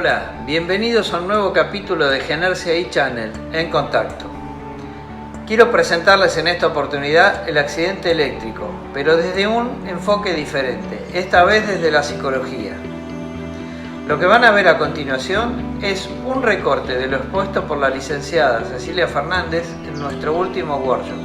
Hola, bienvenidos a un nuevo capítulo de Genercia Channel, En Contacto. Quiero presentarles en esta oportunidad el accidente eléctrico, pero desde un enfoque diferente, esta vez desde la psicología. Lo que van a ver a continuación es un recorte de lo expuesto por la licenciada Cecilia Fernández en nuestro último workshop.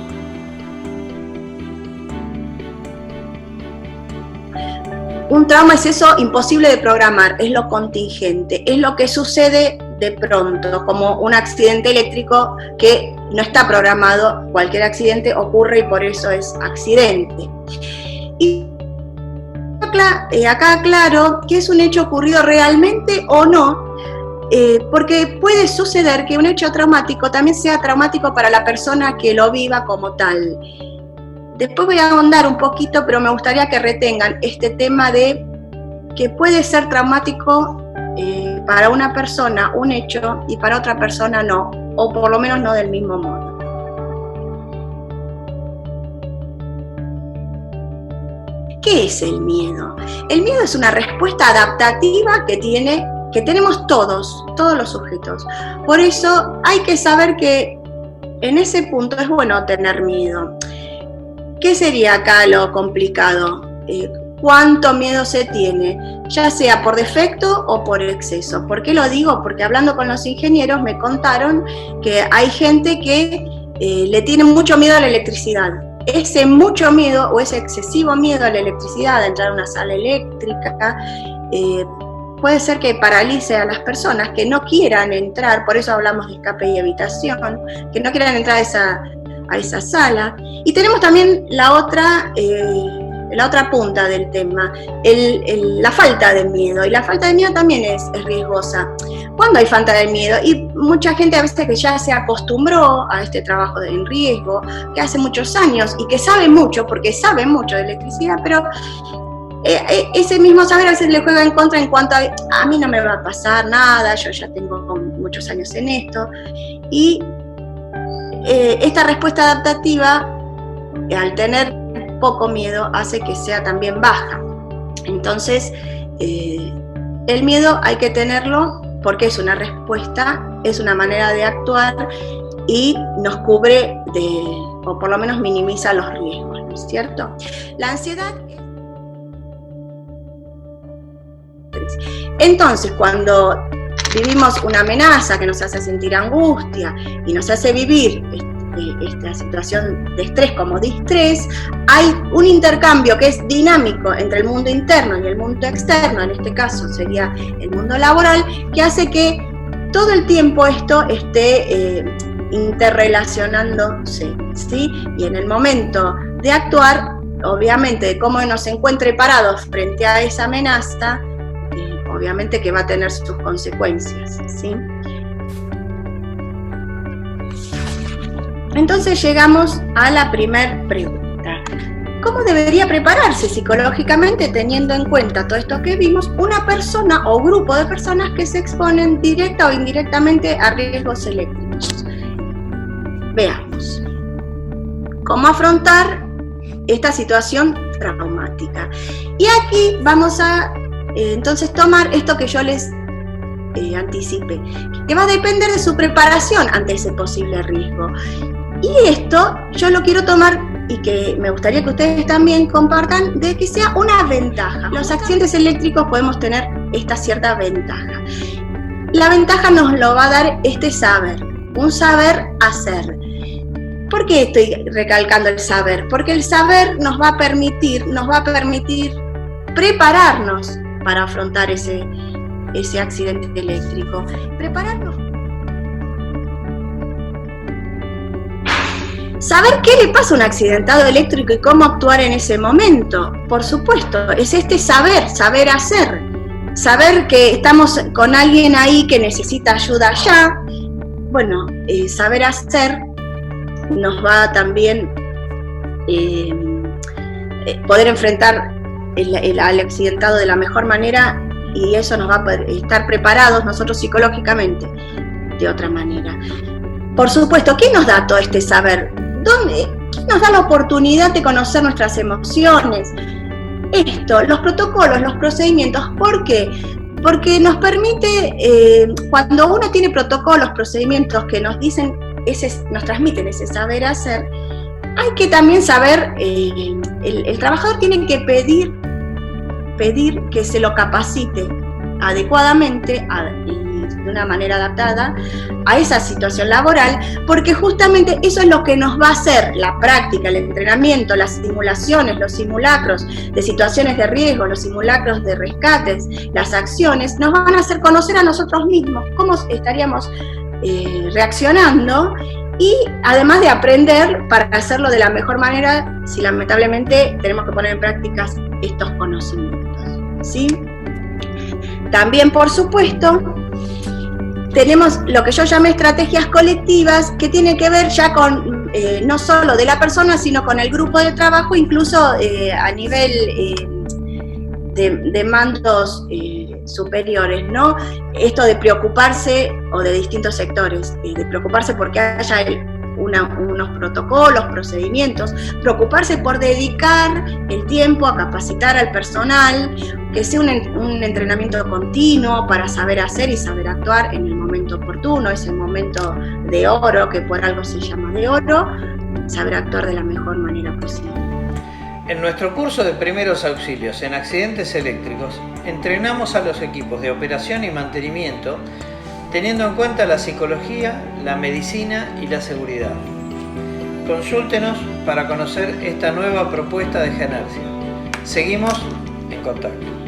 Un trauma es eso imposible de programar, es lo contingente, es lo que sucede de pronto, como un accidente eléctrico que no está programado. Cualquier accidente ocurre y por eso es accidente. Y acá aclaro que es un hecho ocurrido realmente o no, porque puede suceder que un hecho traumático también sea traumático para la persona que lo viva como tal. Después voy a ahondar un poquito, pero me gustaría que retengan este tema de que puede ser traumático para una persona un hecho y para otra persona no, o por lo menos no del mismo modo. ¿Qué es el miedo? El miedo es una respuesta adaptativa que tenemos todos los sujetos. Por eso hay que saber que en ese punto es bueno tener miedo. ¿Qué sería acá lo complicado? ¿Cuánto miedo se tiene? Ya sea por defecto o por exceso. ¿Por qué lo digo? Porque hablando con los ingenieros me contaron que hay gente que le tiene mucho miedo a la electricidad. Ese mucho miedo o ese excesivo miedo a la electricidad, a entrar a una sala eléctrica, puede ser que paralice a las personas que no quieran entrar, por eso hablamos de escape y evitación, que no quieran entrar a esa sala. Y tenemos también la otra punta del tema, la falta de miedo. Y la falta de miedo también es riesgosa. ¿Cuándo hay falta de miedo? Y mucha gente a veces que ya se acostumbró a este trabajo en riesgo, que hace muchos años y que sabe mucho, porque sabe mucho de electricidad, pero ese mismo saber a veces le juega en contra en cuanto a mí no me va a pasar nada, yo ya tengo muchos años en esto. Y esta respuesta adaptativa, al tener poco miedo, hace que sea también baja. Entonces, el miedo hay que tenerlo porque es una respuesta, es una manera de actuar y nos cubre o por lo menos minimiza los riesgos, ¿no es cierto? La ansiedad. Entonces, cuando vivimos una amenaza que nos hace sentir angustia y nos hace vivir esta situación de estrés como distrés, hay un intercambio que es dinámico entre el mundo interno y el mundo externo, en este caso sería el mundo laboral, que hace que todo el tiempo esto esté interrelacionándose, ¿sí? Y en el momento de actuar, obviamente, de cómo nos encuentre parados frente a esa amenaza, obviamente que va a tener sus consecuencias, ¿sí? Entonces llegamos a la primera pregunta. ¿Cómo debería prepararse psicológicamente, teniendo en cuenta todo esto que vimos, una persona o grupo de personas que se exponen directa o indirectamente a riesgos eléctricos? Veamos. ¿Cómo afrontar esta situación traumática? Y aquí vamos a entonces tomar esto que yo les anticipé, que va a depender de su preparación ante ese posible riesgo. Y esto yo lo quiero tomar y que me gustaría que ustedes también compartan, de que sea una ventaja. Los accidentes eléctricos podemos tener esta cierta ventaja. La ventaja nos lo va a dar este saber, un saber hacer. ¿Por qué estoy recalcando el saber? Porque el saber nos va a permitir prepararnos para afrontar ese accidente eléctrico. Prepararnos. Saber qué le pasa a un accidentado eléctrico y cómo actuar en ese momento. Por supuesto, es este saber hacer. Saber que estamos con alguien ahí que necesita ayuda ya. Bueno, saber hacer nos va también poder enfrentar al accidentado de la mejor manera, y eso nos va a poder estar preparados nosotros psicológicamente de otra manera. Por supuesto, ¿qué nos da todo este saber? ¿Qué nos da la oportunidad de conocer nuestras emociones? Los protocolos, los procedimientos. ¿Por qué? porque nos permite, cuando uno tiene protocolos, procedimientos que nos dicen, nos transmiten ese saber hacer, hay que también saber, el trabajador tiene que pedir que se lo capacite adecuadamente y de una manera adaptada a esa situación laboral, porque justamente eso es lo que nos va a hacer la práctica, el entrenamiento, las simulaciones, los simulacros de situaciones de riesgo, los simulacros de rescates, las acciones, nos van a hacer conocer a nosotros mismos cómo estaríamos reaccionando, y además de aprender para hacerlo de la mejor manera si lamentablemente tenemos que poner en práctica estos conocimientos, ¿sí? También, por supuesto, tenemos lo que yo llamé estrategias colectivas, que tiene que ver ya con no solo de la persona, sino con el grupo de trabajo, incluso a nivel de mandos superiores, ¿no? Esto de preocuparse, o de distintos sectores, de preocuparse porque haya unos protocolos, procedimientos, preocuparse por dedicar el tiempo a capacitar al personal, que sea un entrenamiento continuo para saber hacer y saber actuar en el momento oportuno, ese momento de oro, que por algo se llama de oro, saber actuar de la mejor manera posible. En nuestro curso de primeros auxilios en accidentes eléctricos, entrenamos a los equipos de operación y mantenimiento teniendo en cuenta la psicología, la medicina y la seguridad. Consúltenos para conocer esta nueva propuesta de Genersia. Seguimos en contacto.